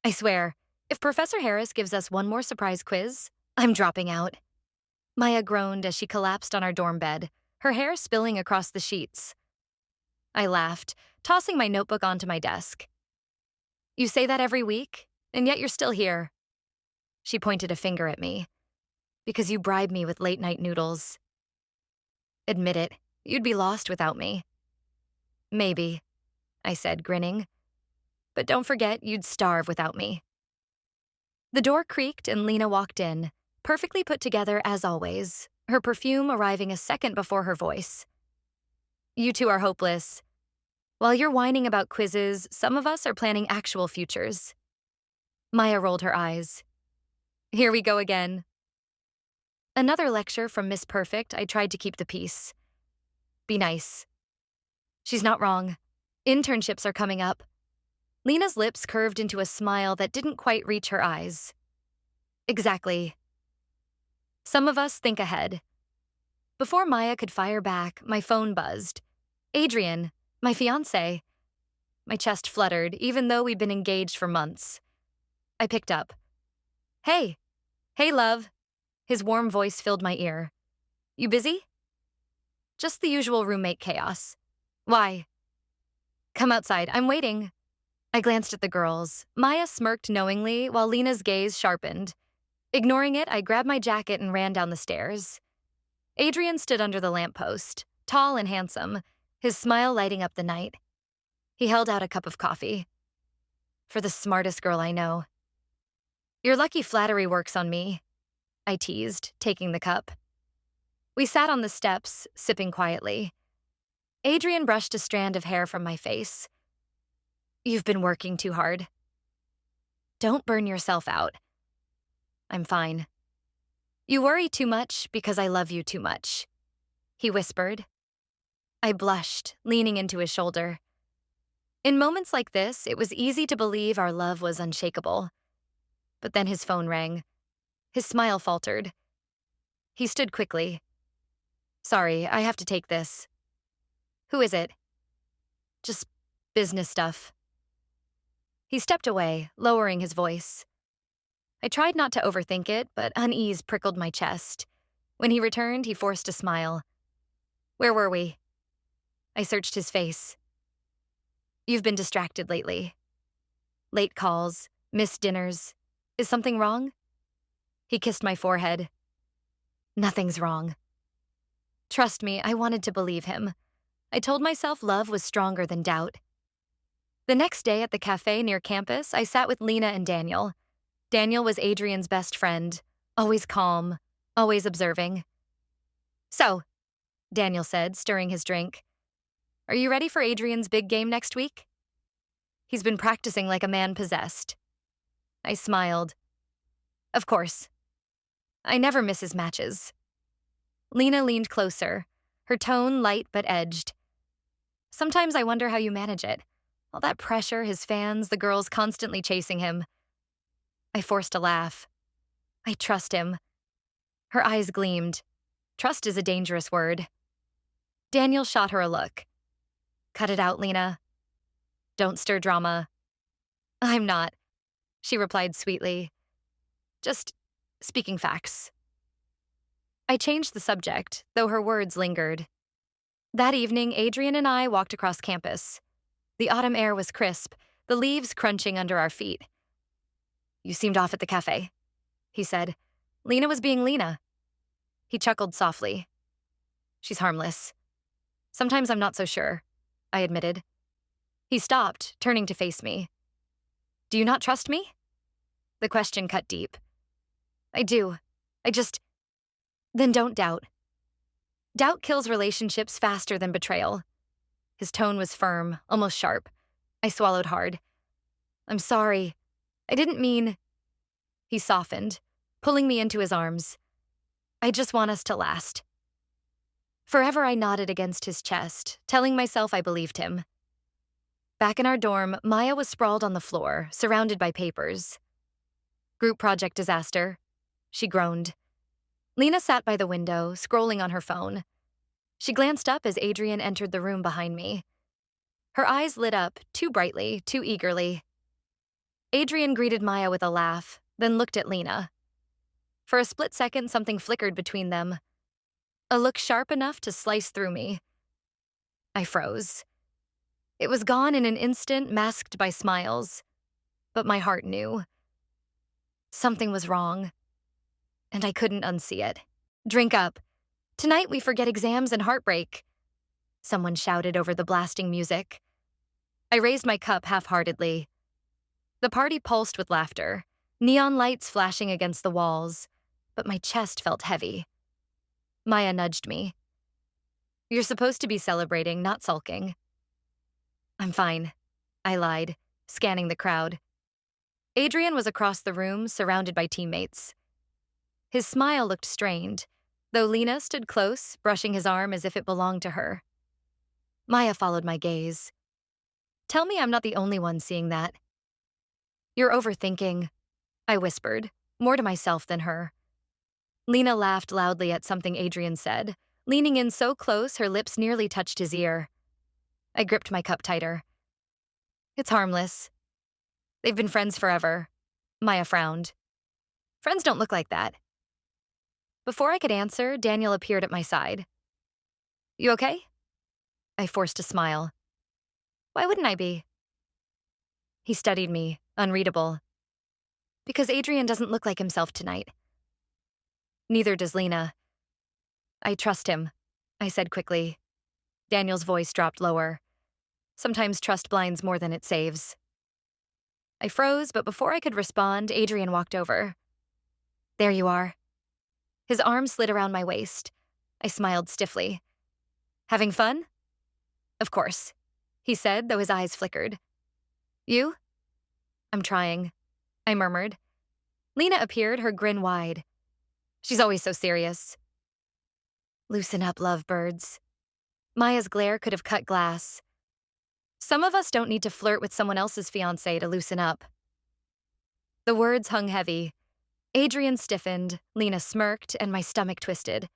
I swear, if Professor Harris gives us one more surprise quiz, I'm dropping out. Maya groaned as she collapsed on our dorm bed, her hair spilling across the sheets. I laughed, tossing my notebook onto my desk. You say that every week, and yet you're still here. She pointed a finger at me. Because you bribe me with late-night noodles. Admit it, you'd be lost without me. Maybe, I said, grinning. But don't forget you'd starve without me. The door creaked and Lena walked in, perfectly put together as always, her perfume arriving a second before her voice. You two are hopeless. While you're whining about quizzes, some of us are planning actual futures. Maya rolled her eyes. Here we go again. Another lecture from Miss Perfect, I tried to keep the peace. Be nice. She's not wrong. Internships are coming up. Lena's lips curved into a smile that didn't quite reach her eyes. Exactly. Some of us think ahead. Before Maya could fire back, my phone buzzed. Adrian, my fiancé. My chest fluttered, even though we'd been engaged for months. I picked up. Hey. Hey, love. His warm voice filled my ear. You busy? Just the usual roommate chaos. Why? Come outside, I'm waiting. I glanced at the girls. Maya smirked knowingly while Lena's gaze sharpened. Ignoring it, I grabbed my jacket and ran down the stairs. Adrian stood under the lamppost, tall and handsome, his smile lighting up the night. He held out a cup of coffee. For the smartest girl I know. Your lucky flattery works on me, I teased, taking the cup. We sat on the steps, sipping quietly. Adrian brushed a strand of hair from my face. You've been working too hard. Don't burn yourself out. I'm fine. You worry too much because I love you too much, he whispered. I blushed, leaning into his shoulder. In moments like this, it was easy to believe our love was unshakable. But then his phone rang. His smile faltered. He stood quickly. Sorry, I have to take this. Who is it? Just business stuff. He stepped away, lowering his voice. I tried not to overthink it, but unease prickled my chest. When he returned, he forced a smile. Where were we? I searched his face. You've been distracted lately. Late calls, missed dinners. Is something wrong? He kissed my forehead. Nothing's wrong. Trust me, I wanted to believe him. I told myself love was stronger than doubt. The next day at the cafe near campus, I sat with Lena and Daniel. Daniel was Adrian's best friend, always calm, always observing. So, Daniel said, stirring his drink, are you ready for Adrian's big game next week? He's been practicing like a man possessed. I smiled. Of course. I never miss his matches. Lena leaned closer, her tone light but edged. Sometimes I wonder how you manage it. All that pressure, his fans, the girls constantly chasing him. I forced a laugh. I trust him. Her eyes gleamed. Trust is a dangerous word. Daniel shot her a look. Cut it out, Lena. Don't stir drama. I'm not, she replied sweetly. Just speaking facts. I changed the subject, though her words lingered. That evening, Adrian and I walked across campus. The autumn air was crisp, the leaves crunching under our feet. You seemed off at the cafe, he said. Lena was being Lena. He chuckled softly. She's harmless. Sometimes I'm not so sure, I admitted. He stopped, turning to face me. Do you not trust me? The question cut deep. I do. Then don't doubt. Doubt kills relationships faster than betrayal. His tone was firm, almost sharp. I swallowed hard. I'm sorry. I didn't mean... He softened, pulling me into his arms. I just want us to last. Forever I nodded against his chest, telling myself I believed him. Back in our dorm, Maya was sprawled on the floor, surrounded by papers. Group project disaster, she groaned. Lena sat by the window, scrolling on her phone. She glanced up as Adrian entered the room behind me. Her eyes lit up, too brightly, too eagerly. Adrian greeted Maya with a laugh, then looked at Lena. For a split second, something flickered between them. A look sharp enough to slice through me. I froze. It was gone in an instant, masked by smiles. But my heart knew. Something was wrong. And I couldn't unsee it. Drink up. Tonight we forget exams and heartbreak, someone shouted over the blasting music. I raised my cup half-heartedly. The party pulsed with laughter, neon lights flashing against the walls, but my chest felt heavy. Maya nudged me. You're supposed to be celebrating, not sulking. I'm fine, I lied, scanning the crowd. Adrian was across the room, surrounded by teammates. His smile looked strained, though Lena stood close, brushing his arm as if it belonged to her. Maya followed my gaze. Tell me I'm not the only one seeing that. You're overthinking, I whispered, more to myself than her. Lena laughed loudly at something Adrian said, leaning in so close her lips nearly touched his ear. I gripped my cup tighter. It's harmless. They've been friends forever. Maya frowned. Friends don't look like that. Before I could answer, Daniel appeared at my side. You okay? I forced a smile. Why wouldn't I be? He studied me, unreadable. Because Adrian doesn't look like himself tonight. Neither does Lena. I trust him, I said quickly. Daniel's voice dropped lower. Sometimes trust blinds more than it saves. I froze, but before I could respond, Adrian walked over. There you are. His arm slid around my waist. I smiled stiffly. Having fun? Of course, he said, though his eyes flickered. You? I'm trying, I murmured. Lena appeared, her grin wide. She's always so serious. Loosen up, lovebirds. Maya's glare could have cut glass. Some of us don't need to flirt with someone else's fiancé to loosen up. The words hung heavy. Adrian stiffened, Lena smirked, and my stomach twisted.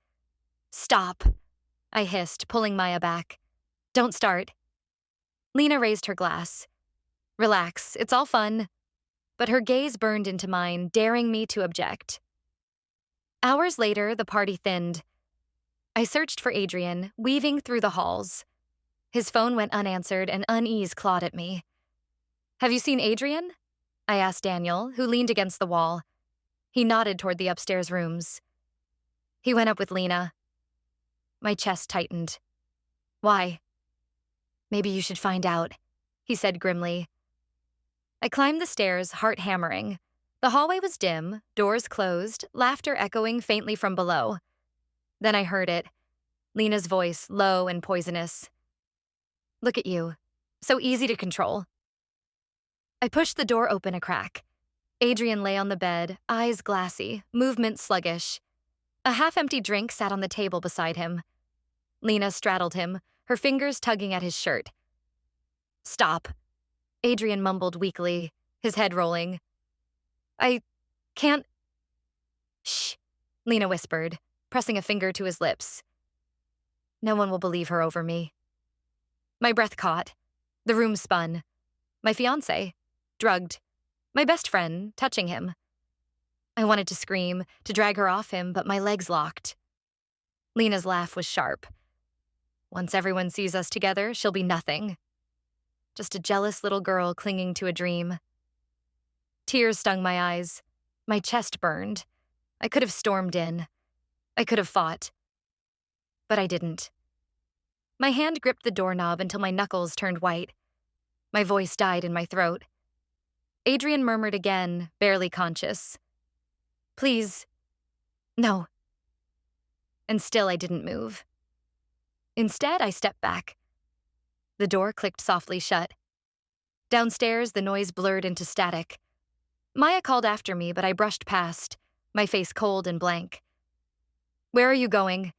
Stop, I hissed, pulling Maya back. Don't start. Lena raised her glass. Relax, it's all fun. But her gaze burned into mine, daring me to object. Hours later, the party thinned. I searched for Adrian, weaving through the halls. His phone went unanswered, and unease clawed at me. Have you seen Adrian? I asked Daniel, who leaned against the wall. He nodded toward the upstairs rooms. He went up with Lena. My chest tightened. Why? Maybe you should find out, he said grimly. I climbed the stairs, heart hammering. The hallway was dim, doors closed, laughter echoing faintly from below. Then I heard it, Lena's voice, low and poisonous. Look at you, so easy to control. I pushed the door open a crack. Adrian lay on the bed, eyes glassy, movement sluggish. A half-empty drink sat on the table beside him. Lena straddled him, her fingers tugging at his shirt. Stop, Adrian mumbled weakly, his head rolling. I can't. Shh, Lena whispered, pressing a finger to his lips. No one will believe her over me. My breath caught. The room spun. My fiancé, drugged. My best friend, touching him. I wanted to scream, to drag her off him, but my legs locked. Lena's laugh was sharp. Once everyone sees us together, she'll be nothing. Just a jealous little girl clinging to a dream. Tears stung my eyes. My chest burned. I could have stormed in. I could have fought. But I didn't. My hand gripped the doorknob until my knuckles turned white. My voice died in my throat. Adrian murmured again, barely conscious. Please. No. And still I didn't move. Instead, I stepped back. The door clicked softly shut. Downstairs, the noise blurred into static. Maya called after me, but I brushed past, my face cold and blank. Where are you going?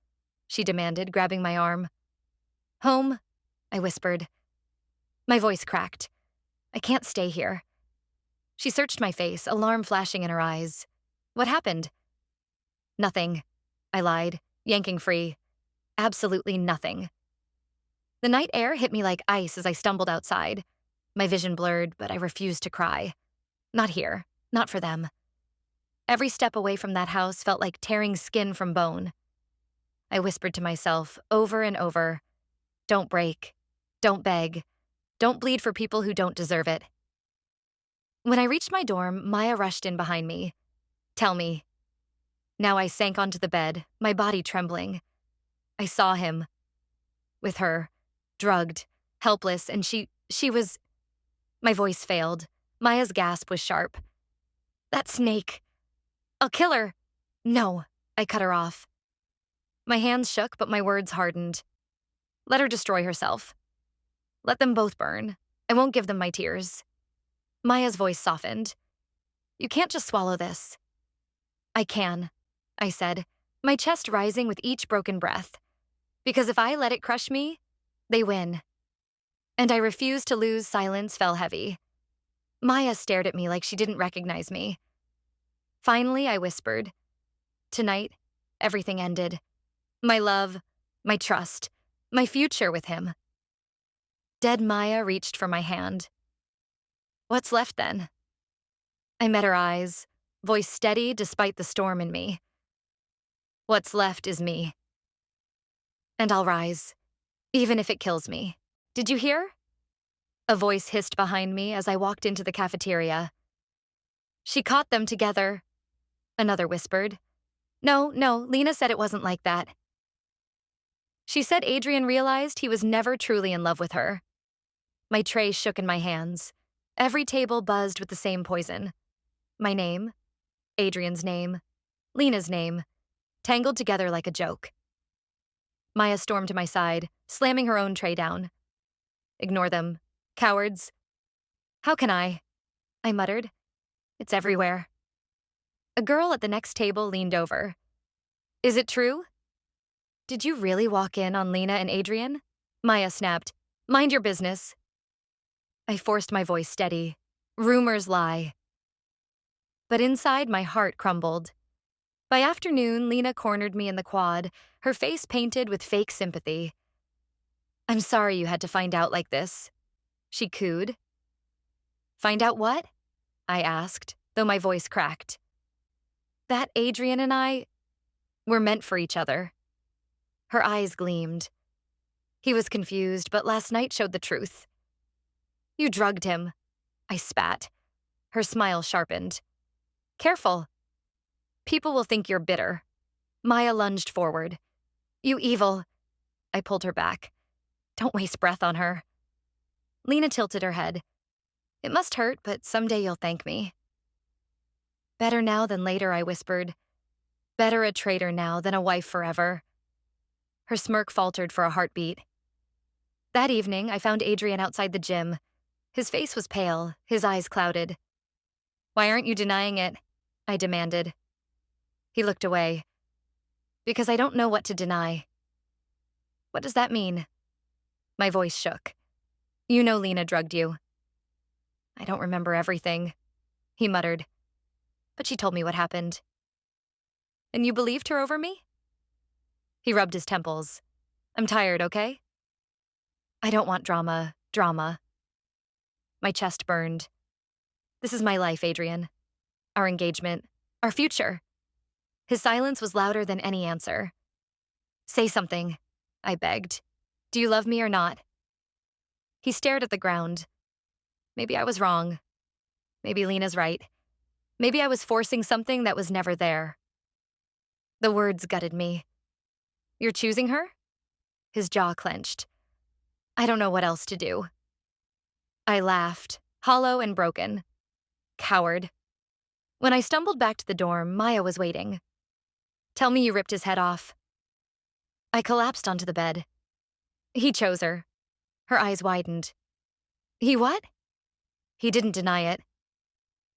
She demanded, grabbing my arm. Home, I whispered. My voice cracked. I can't stay here. She searched my face, alarm flashing in her eyes. What happened? Nothing, I lied, yanking free. Absolutely nothing. The night air hit me like ice as I stumbled outside. My vision blurred, but I refused to cry. Not here. Not for them. Every step away from that house felt like tearing skin from bone. I whispered to myself over and over, don't break. Don't beg. Don't bleed for people who don't deserve it. When I reached my dorm, Maya rushed in behind me. Tell me. Now I sank onto the bed, my body trembling. I saw him. With her. Drugged. Helpless, and she was... My voice failed. Maya's gasp was sharp. That snake. I'll kill her. No, I cut her off. My hands shook, but my words hardened. Let her destroy herself. Let them both burn. I won't give them my tears. Maya's voice softened. You can't just swallow this. I can, I said, my chest rising with each broken breath. Because if I let it crush me, they win. And I refused to lose. Silence fell heavy. Maya stared at me like she didn't recognize me. Finally, I whispered. Tonight, everything ended. My love, my trust, my future with him. Dead Maya reached for my hand. What's left then? I met her eyes, voice steady despite the storm in me. What's left is me. And I'll rise, even if it kills me. Did you hear? A voice hissed behind me as I walked into the cafeteria. She caught them together. Another whispered. No, Lena said it wasn't like that. She said Adrian realized he was never truly in love with her. My tray shook in my hands. Every table buzzed with the same poison. My name, Adrian's name, Lena's name, tangled together like a joke. Maya stormed to my side, slamming her own tray down. Ignore them. Cowards. How can I? I muttered. It's everywhere. A girl at the next table leaned over. Is it true? Did you really walk in on Lena and Adrian? Maya snapped. Mind your business. I forced my voice steady. Rumors lie. But inside, my heart crumbled. By afternoon, Lena cornered me in the quad, her face painted with fake sympathy. I'm sorry you had to find out like this, she cooed. Find out what? I asked, though my voice cracked. That Adrian and I were meant for each other. Her eyes gleamed. He was confused, but last night showed the truth. You drugged him, I spat. Her smile sharpened. Careful. People will think you're bitter. Maya lunged forward. You evil. I pulled her back. Don't waste breath on her. Lena tilted her head. It must hurt, but someday you'll thank me. Better now than later, I whispered. Better a traitor now than a wife forever. Her smirk faltered for a heartbeat. That evening, I found Adrian outside the gym. His face was pale, his eyes clouded. Why aren't you denying it? I demanded. He looked away. Because I don't know what to deny. What does that mean? My voice shook. You know Lena drugged you. I don't remember everything, he muttered. But she told me what happened. And you believed her over me? He rubbed his temples. I'm tired, okay? I don't want drama. My chest burned. This is my life, Adrian. Our engagement. Our future. His silence was louder than any answer. Say something, I begged. Do you love me or not? He stared at the ground. Maybe I was wrong. Maybe Lena's right. Maybe I was forcing something that was never there. The words gutted me. You're choosing her? His jaw clenched. I don't know what else to do. I laughed, hollow and broken. Coward. When I stumbled back to the dorm, Maya was waiting. Tell me you ripped his head off. I collapsed onto the bed. He chose her. Her eyes widened. He what? He didn't deny it.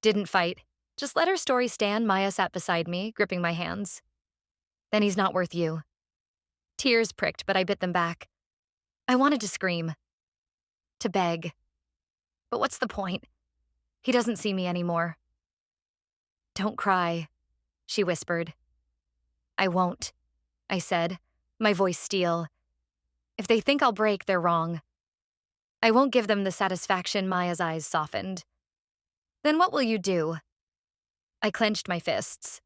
Didn't fight. Just let her story stand. Maya sat beside me, gripping my hands. Then he's not worth you. Tears pricked, but I bit them back. I wanted to scream. To beg. But what's the point? He doesn't see me anymore. Don't cry, she whispered. I won't, I said, my voice steel. If they think I'll break, they're wrong. I won't give them the satisfaction. Maya's eyes softened. Then what will you do? I clenched my fists.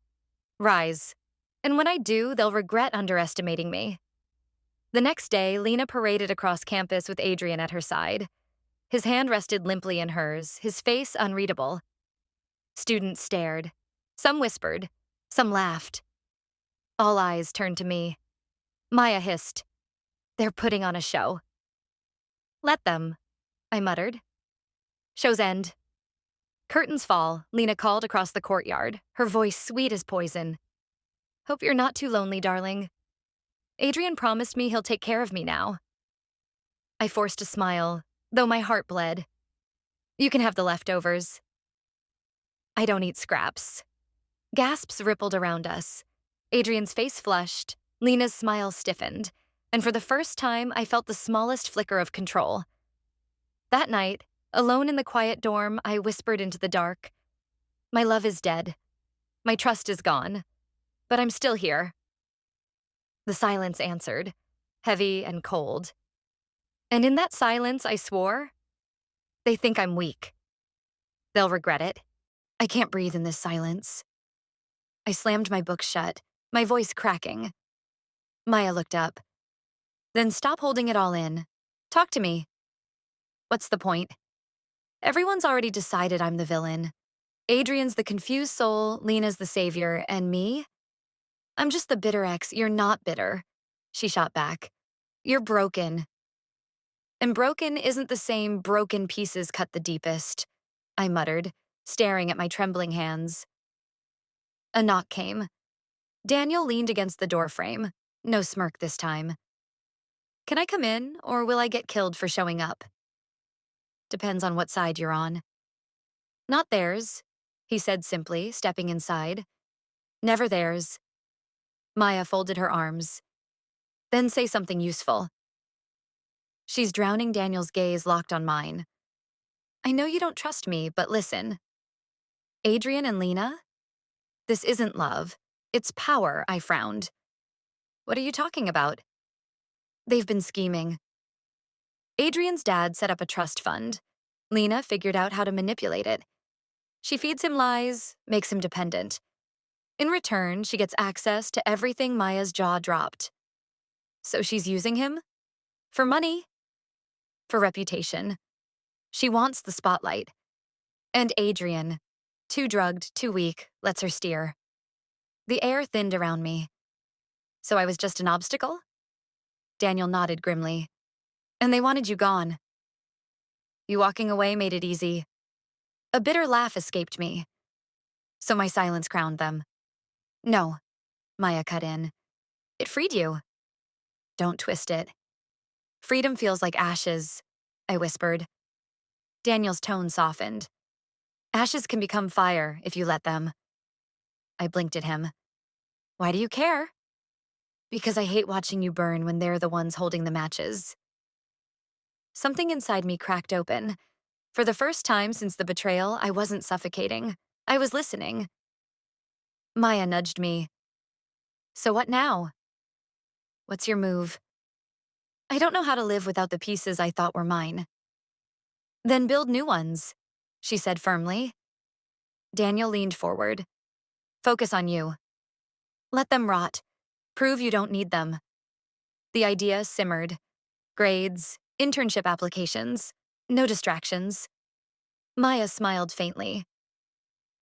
Rise. And when I do, they'll regret underestimating me. The next day, Lena paraded across campus with Adrian at her side. His hand rested limply in hers, his face unreadable. Students stared. Some whispered. Some laughed. All eyes turned to me. Maya hissed. They're putting on a show. Let them, I muttered. Show's end. Curtains fall, Lena called across the courtyard, her voice sweet as poison. Hope you're not too lonely, darling. Adrian promised me he'll take care of me now. I forced a smile, though my heart bled. You can have the leftovers. I don't eat scraps. Gasps rippled around us. Adrian's face flushed, Lena's smile stiffened, and for the first time, I felt the smallest flicker of control. That night, alone in the quiet dorm, I whispered into the dark. My love is dead. My trust is gone. But I'm still here. The silence answered, heavy and cold. And in that silence, I swore, they think I'm weak. They'll regret it. I can't breathe in this silence. I slammed my book shut, my voice cracking. Maya looked up. Then stop holding it all in. Talk to me. What's the point? Everyone's already decided I'm the villain. Adrian's the confused soul, Lena's the savior, and me? I'm just the bitter ex. You're not bitter. She shot back. You're broken. And broken isn't the same broken pieces cut the deepest, I muttered, staring at my trembling hands. A knock came. Daniel leaned against the doorframe. No smirk this time. Can I come in, or will I get killed for showing up? Depends on what side you're on. Not theirs, he said simply, stepping inside. Never theirs. Maya folded her arms. Then say something useful. She's drowning Daniel's gaze locked on mine. I know you don't trust me, but listen. Adrian and Lena? This isn't love. It's power, I frowned. What are you talking about? They've been scheming. Adrian's dad set up a trust fund. Lena figured out how to manipulate it. She feeds him lies, makes him dependent. In return, she gets access to everything Maya's jaw dropped. So she's using him? For money. For reputation. She wants the spotlight. And Adrian, too drugged, too weak, lets her steer. The air thinned around me. So I was just an obstacle? Daniel nodded grimly. And they wanted you gone. You walking away made it easy. A bitter laugh escaped me. So my silence crowned them. No, Maya cut in. It freed you. Don't twist it. Freedom feels like ashes, I whispered. Daniel's tone softened. Ashes can become fire if you let them. I blinked at him. Why do you care? Because I hate watching you burn when they're the ones holding the matches. Something inside me cracked open. For the first time since the betrayal, I wasn't suffocating. I was listening. Maya nudged me. So what now? What's your move? I don't know how to live without the pieces I thought were mine. Then build new ones, she said firmly. Daniel leaned forward. Focus on you. Let them rot. Prove you don't need them. The idea simmered. Grades, internship applications, no distractions. Maya smiled faintly.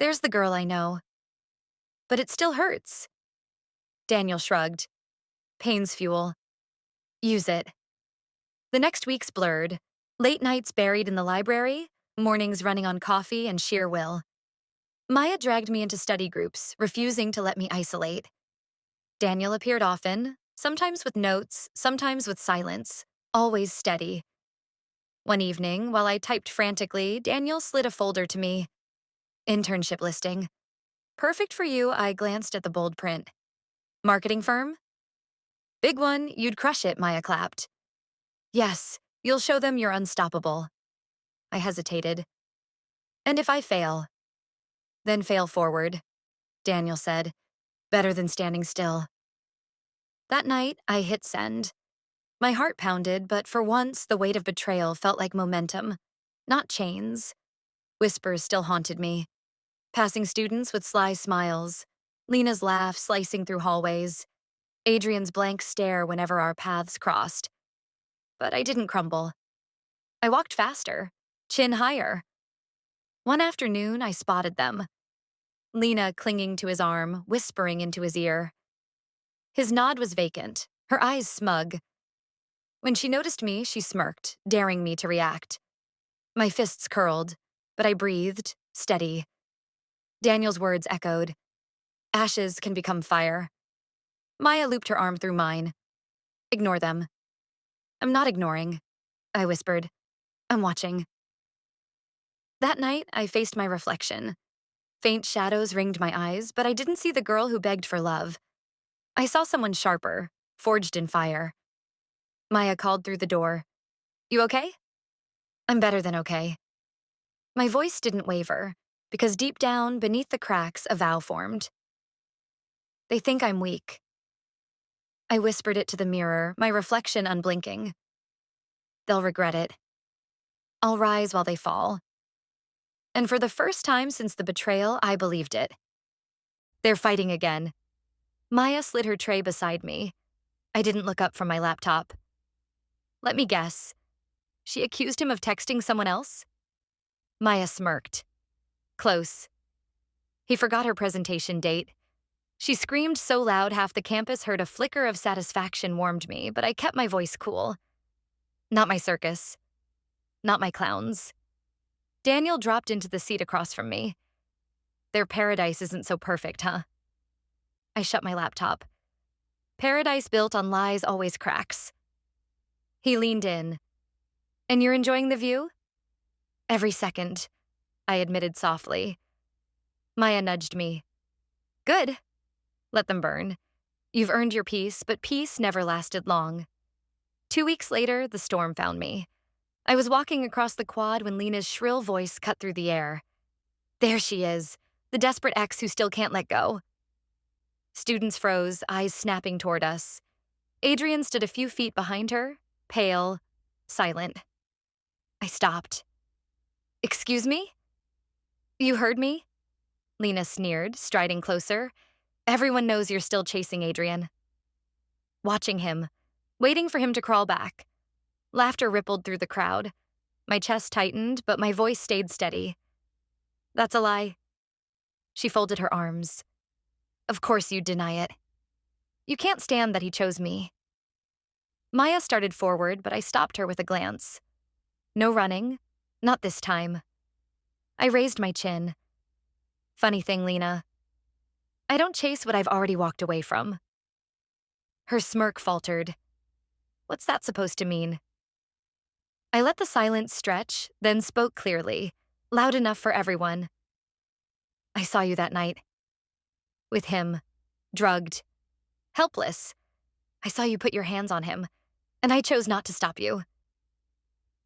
There's the girl I know. But it still hurts. Daniel shrugged. Pain's fuel. Use it. The next weeks blurred. Late nights buried in the library, mornings running on coffee and sheer will. Maya dragged me into study groups, refusing to let me isolate. Daniel appeared often, sometimes with notes, sometimes with silence, always steady. One evening, while I typed frantically, Daniel slid a folder to me. Internship listing. Perfect for you, I glanced at the bold print. Marketing firm? Big one, you'd crush it, Maya clapped. Yes, you'll show them you're unstoppable. I hesitated. And if I fail? Then fail forward, Daniel said. Better than standing still. That night, I hit send. My heart pounded, but for once, the weight of betrayal felt like momentum, not chains. Whispers still haunted me. Passing students with sly smiles, Lena's laugh slicing through hallways, Adrian's blank stare whenever our paths crossed. But I didn't crumble. I walked faster, chin higher. One afternoon, I spotted them. Lena clinging to his arm, whispering into his ear. His nod was vacant, her eyes smug. When she noticed me, she smirked, daring me to react. My fists curled, but I breathed, steady. Daniel's words echoed. Ashes can become fire. Maya looped her arm through mine. Ignore them. I'm not ignoring, I whispered. I'm watching. That night, I faced my reflection. Faint shadows ringed my eyes, but I didn't see the girl who begged for love. I saw someone sharper, forged in fire. Maya called through the door. You okay? I'm better than okay. My voice didn't waver, because deep down, beneath the cracks, a vow formed. They think I'm weak. I whispered it to the mirror, my reflection unblinking. They'll regret it. I'll rise while they fall. And for the first time since the betrayal, I believed it. They're fighting again. Maya slid her tray beside me. I didn't look up from my laptop. Let me guess. She accused him of texting someone else? Maya smirked. Close. He forgot her presentation date. She screamed so loud half the campus heard a flicker of satisfaction warmed me, but I kept my voice cool. Not my circus. Not my clowns. Daniel dropped into the seat across from me. Their paradise isn't so perfect, huh? I shut my laptop. Paradise built on lies always cracks. He leaned in. And you're enjoying the view? Every second, I admitted softly. Maya nudged me. Good. Let them burn. You've earned your peace, but peace never lasted long. 2 weeks later, the storm found me. I was walking across the quad when Lena's shrill voice cut through the air. There she is, the desperate ex who still can't let go. Students froze, eyes snapping toward us. Adrian stood a few feet behind her, pale, silent. I stopped. Excuse me? You heard me? Lena sneered, striding closer. Everyone knows you're still chasing Adrian. Watching him, waiting for him to crawl back. Laughter rippled through the crowd. My chest tightened, but my voice stayed steady. That's a lie. She folded her arms. Of course you'd deny it. You can't stand that he chose me. Maya started forward, but I stopped her with a glance. No running. Not this time. I raised my chin. Funny thing, Lena. I don't chase what I've already walked away from. Her smirk faltered. What's that supposed to mean? I let the silence stretch, then spoke clearly, loud enough for everyone. I saw you that night. With him. Drugged. Helpless. I saw you put your hands on him, and I chose not to stop you.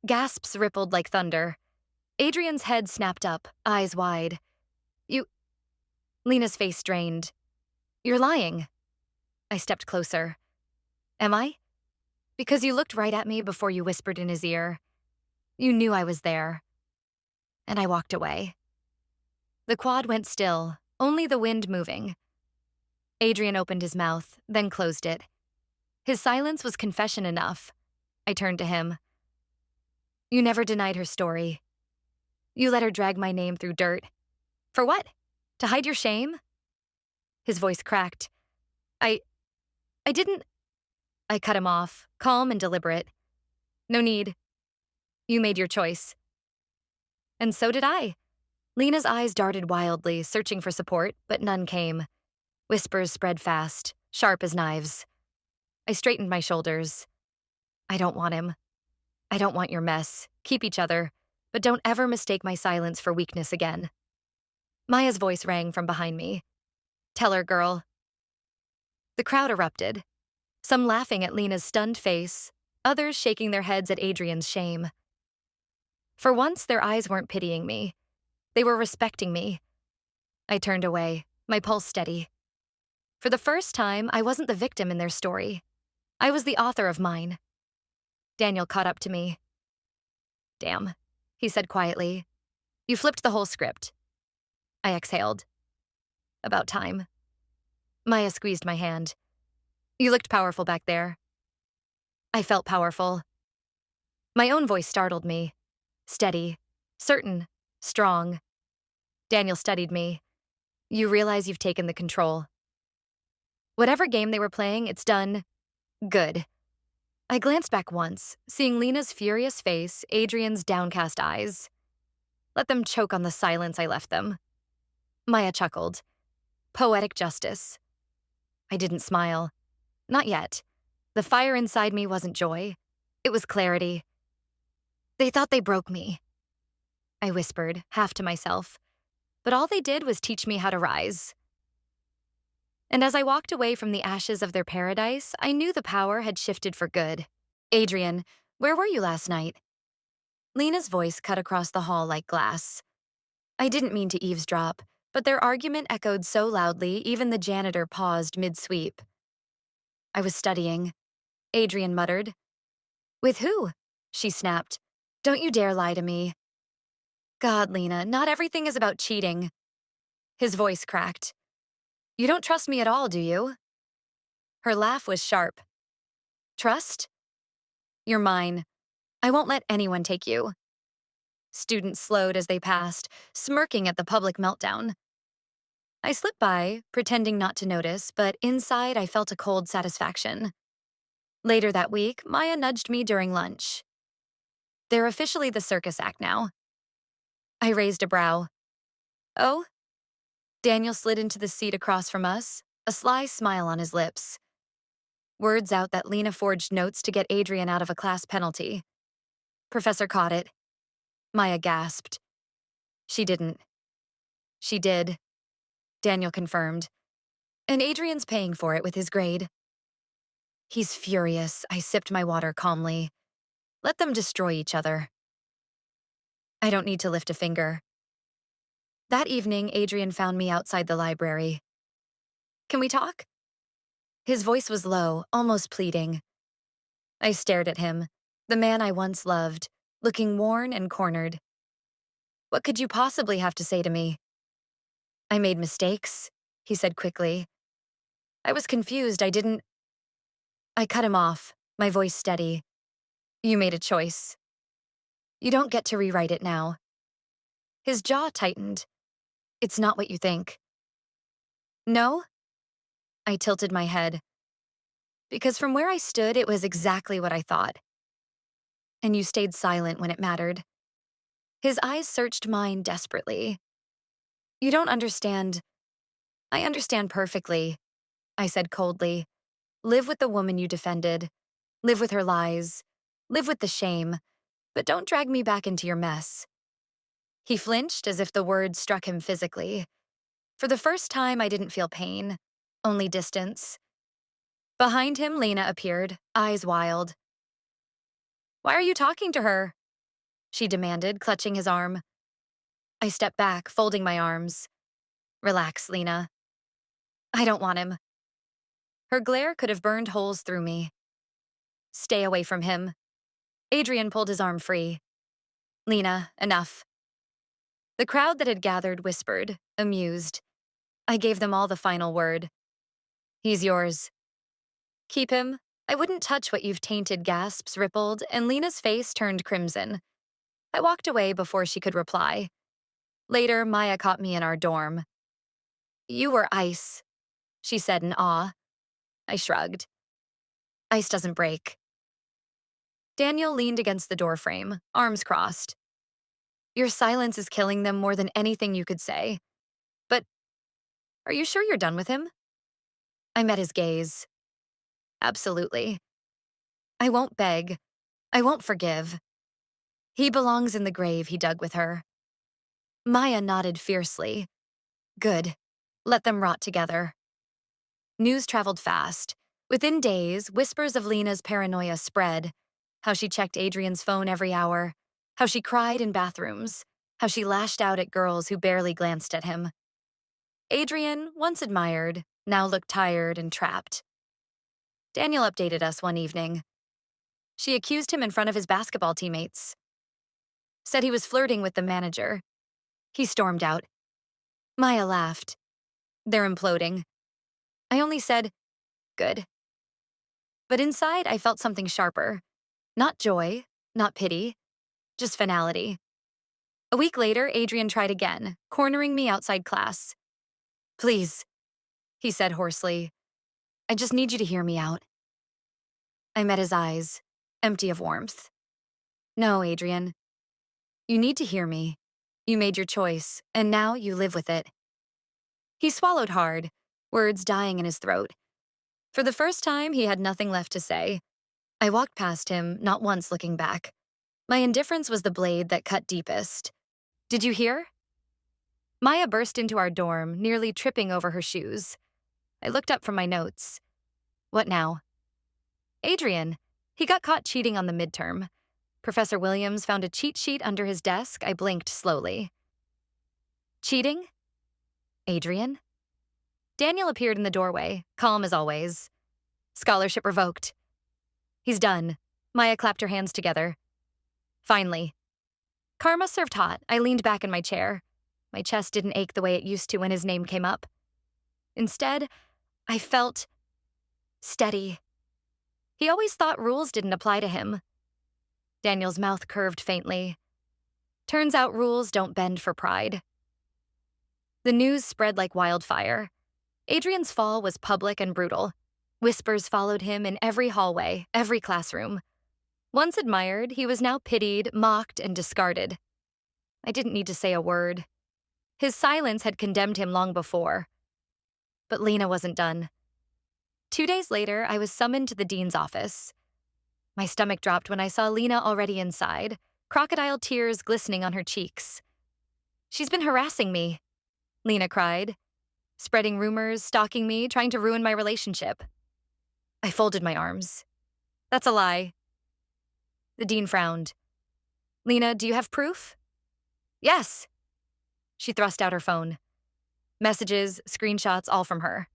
Gasps rippled like thunder. Adrian's head snapped up, eyes wide. You... Lena's face drained. You're lying. I stepped closer. Am I? Because you looked right at me before you whispered in his ear. You knew I was there. And I walked away. The quad went still, only the wind moving. Adrian opened his mouth, then closed it. His silence was confession enough. I turned to him. You never denied her story. You let her drag my name through dirt. For what? To hide your shame? His voice cracked. I didn't... I cut him off, calm and deliberate. No need. You made your choice. And so did I. Lena's eyes darted wildly, searching for support, but none came. Whispers spread fast, sharp as knives. I straightened my shoulders. I don't want him. I don't want your mess. Keep each other, but don't ever mistake my silence for weakness again. Maya's voice rang from behind me. Tell her, girl. The crowd erupted. Some laughing at Lena's stunned face, others shaking their heads at Adrian's shame. For once, their eyes weren't pitying me. They were respecting me. I turned away, my pulse steady. For the first time, I wasn't the victim in their story. I was the author of mine. Daniel caught up to me. Damn, he said quietly. You flipped the whole script. I exhaled. About time. Maya squeezed my hand. You looked powerful back there. I felt powerful. My own voice startled me. Steady, certain, strong. Daniel studied me. You realize you've taken the control. Whatever game they were playing, it's done. Good. I glanced back once, seeing Lena's furious face, Adrian's downcast eyes. Let them choke on the silence I left them. Maya chuckled. Poetic justice. I didn't smile. Not yet. The fire inside me wasn't joy. It was clarity. They thought they broke me. I whispered, half to myself. But all they did was teach me how to rise. And as I walked away from the ashes of their paradise, I knew the power had shifted for good. Adrian, where were you last night? Lena's voice cut across the hall like glass. I didn't mean to eavesdrop, but their argument echoed so loudly even the janitor paused mid-sweep. I was studying. Adrian muttered. With who? She snapped. Don't you dare lie to me. God, Lena, not everything is about cheating. His voice cracked. You don't trust me at all, do you? Her laugh was sharp. Trust? You're mine. I won't let anyone take you. Students slowed as they passed, smirking at the public meltdown. I slipped by, pretending not to notice, but inside I felt a cold satisfaction. Later that week, Maya nudged me during lunch. They're officially the circus act now. I raised a brow. Oh? Daniel slid into the seat across from us, a sly smile on his lips. Words out that Lena forged notes to get Adrian out of a class penalty. Professor caught it. Maya gasped. She didn't. She did. Daniel confirmed. And Adrian's paying for it with his grade. He's furious. I sipped my water calmly. Let them destroy each other. I don't need to lift a finger. That evening, Adrian found me outside the library. Can we talk? His voice was low, almost pleading. I stared at him, the man I once loved, looking worn and cornered. What could you possibly have to say to me? I made mistakes, he said quickly. I was confused. I cut him off, my voice steady. You made a choice. You don't get to rewrite it now. His jaw tightened. It's not what you think. No? I tilted my head. Because from where I stood, it was exactly what I thought. And you stayed silent when it mattered. His eyes searched mine desperately. You don't understand. I understand perfectly, I said coldly. Live with the woman you defended. Live with her lies. Live with the shame. But don't drag me back into your mess. He flinched as if the words struck him physically. For the first time, I didn't feel pain, only distance. Behind him, Lena appeared, eyes wild. Why are you talking to her? She demanded, clutching his arm. I stepped back, folding my arms. Relax, Lena. I don't want him. Her glare could have burned holes through me. Stay away from him. Adrian pulled his arm free. Lena, enough. The crowd that had gathered whispered, amused. I gave them all the final word. He's yours. Keep him. I wouldn't touch what you've tainted, gasps rippled, and Lena's face turned crimson. I walked away before she could reply. Later, Maya caught me in our dorm. You were ice, she said in awe. I shrugged. Ice doesn't break. Daniel leaned against the doorframe, arms crossed. Your silence is killing them more than anything you could say. But are you sure you're done with him? I met his gaze. Absolutely. I won't beg. I won't forgive. He belongs in the grave he dug with her. Maya nodded fiercely. Good. Let them rot together. News traveled fast. Within days, whispers of Lena's paranoia spread. How she checked Adrian's phone every hour. How she cried in bathrooms. How she lashed out at girls who barely glanced at him. Adrian, once admired, now looked tired and trapped. Daniel updated us one evening. She accused him in front of his basketball teammates. Said he was flirting with the manager. He stormed out. Maya laughed. They're imploding. I only said, good. But inside, I felt something sharper. Not joy, not pity, just finality. A week later, Adrian tried again, cornering me outside class. Please, he said hoarsely. I just need you to hear me out. I met his eyes, empty of warmth. No, Adrian. You need to hear me. You made your choice, and now you live with it. He swallowed hard, words dying in his throat. For the first time, he had nothing left to say. I walked past him, not once looking back. My indifference was the blade that cut deepest. Did you hear? Maya burst into our dorm, nearly tripping over her shoes. I looked up from my notes. What now? Adrian. He got caught cheating on the midterm. Professor Williams found a cheat sheet under his desk. I blinked slowly. Cheating? Adrian? Daniel appeared in the doorway, calm as always. Scholarship revoked. He's done. Maya clapped her hands together. Finally. Karma served hot. I leaned back in my chair. My chest didn't ache the way it used to when his name came up. Instead, I felt steady. He always thought rules didn't apply to him. Daniel's mouth curved faintly. Turns out rules don't bend for pride. The news spread like wildfire. Adrian's fall was public and brutal. Whispers followed him in every hallway, every classroom. Once admired, he was now pitied, mocked, and discarded. I didn't need to say a word. His silence had condemned him long before. But Lena wasn't done. 2 days later, I was summoned to the dean's office. My stomach dropped when I saw Lena already inside, crocodile tears glistening on her cheeks. She's been harassing me, Lena cried, spreading rumors, stalking me, trying to ruin my relationship. I folded my arms. That's a lie. The dean frowned. Lena, do you have proof? Yes. She thrust out her phone. Messages, screenshots, all from her.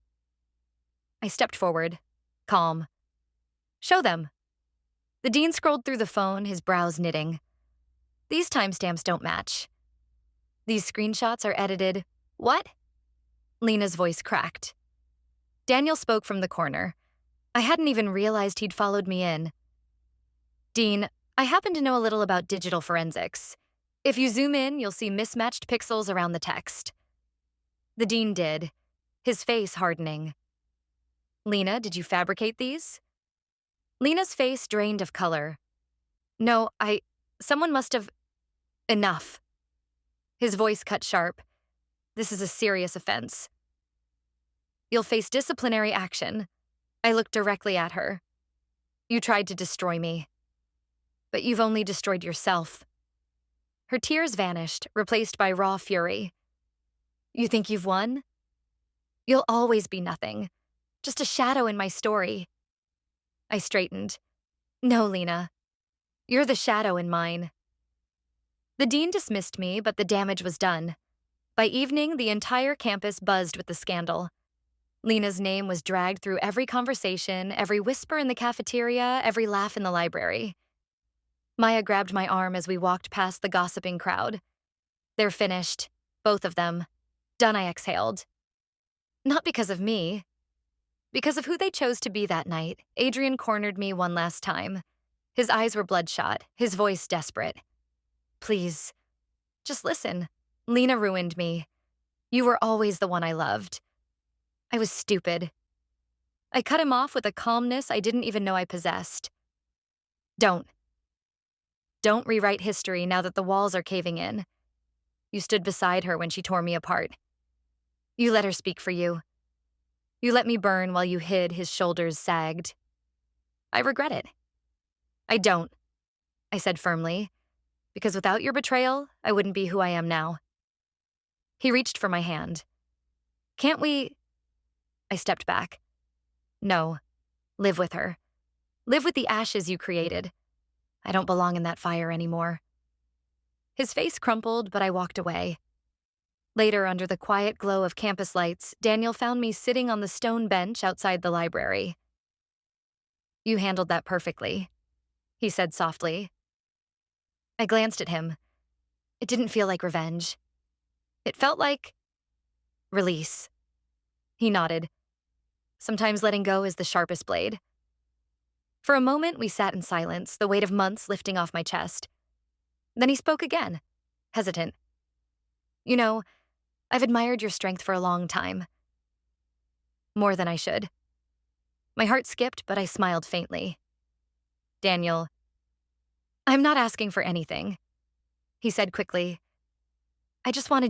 I stepped forward, calm. Show them. The dean scrolled through the phone, his brows knitting. These timestamps don't match. These screenshots are edited. What? Lena's voice cracked. Daniel spoke from the corner. I hadn't even realized he'd followed me in. Dean, I happen to know a little about digital forensics. If you zoom in, you'll see mismatched pixels around the text. The dean did, his face hardening. Lena, did you fabricate these? Lena's face drained of color. No, someone must have... Enough. His voice cut sharp. This is a serious offense. You'll face disciplinary action. I looked directly at her. You tried to destroy me. But you've only destroyed yourself. Her tears vanished, replaced by raw fury. You think you've won? You'll always be nothing. Just a shadow in my story. I straightened. No, Lena. You're the shadow in mine. The dean dismissed me, but the damage was done. By evening, the entire campus buzzed with the scandal. Lena's name was dragged through every conversation, every whisper in the cafeteria, every laugh in the library. Maya grabbed my arm as we walked past the gossiping crowd. They're finished, both of them. Done, I exhaled. Not because of me. Because of who they chose to be that night, Adrian cornered me one last time. His eyes were bloodshot, his voice desperate. Please, just listen. Lena ruined me. You were always the one I loved. I was stupid. I cut him off with a calmness I didn't even know I possessed. Don't rewrite history now that the walls are caving in. You stood beside her when she tore me apart. You let her speak for you. You let me burn while you hid. His shoulders sagged. I regret it. I don't, I said firmly, because without your betrayal, I wouldn't be who I am now. He reached for my hand. Can't we... I stepped back. No, live with her. Live with the ashes you created. I don't belong in that fire anymore. His face crumpled, but I walked away. Later, under the quiet glow of campus lights, Daniel found me sitting on the stone bench outside the library. You handled that perfectly, he said softly. I glanced at him. It didn't feel like revenge. It felt like release. He nodded. Sometimes letting go is the sharpest blade. For a moment, we sat in silence, the weight of months lifting off my chest. Then he spoke again, hesitant. You know, I've admired your strength for a long time. More than I should. My heart skipped, but I smiled faintly. Daniel, I'm not asking for anything, he said quickly. I just wanted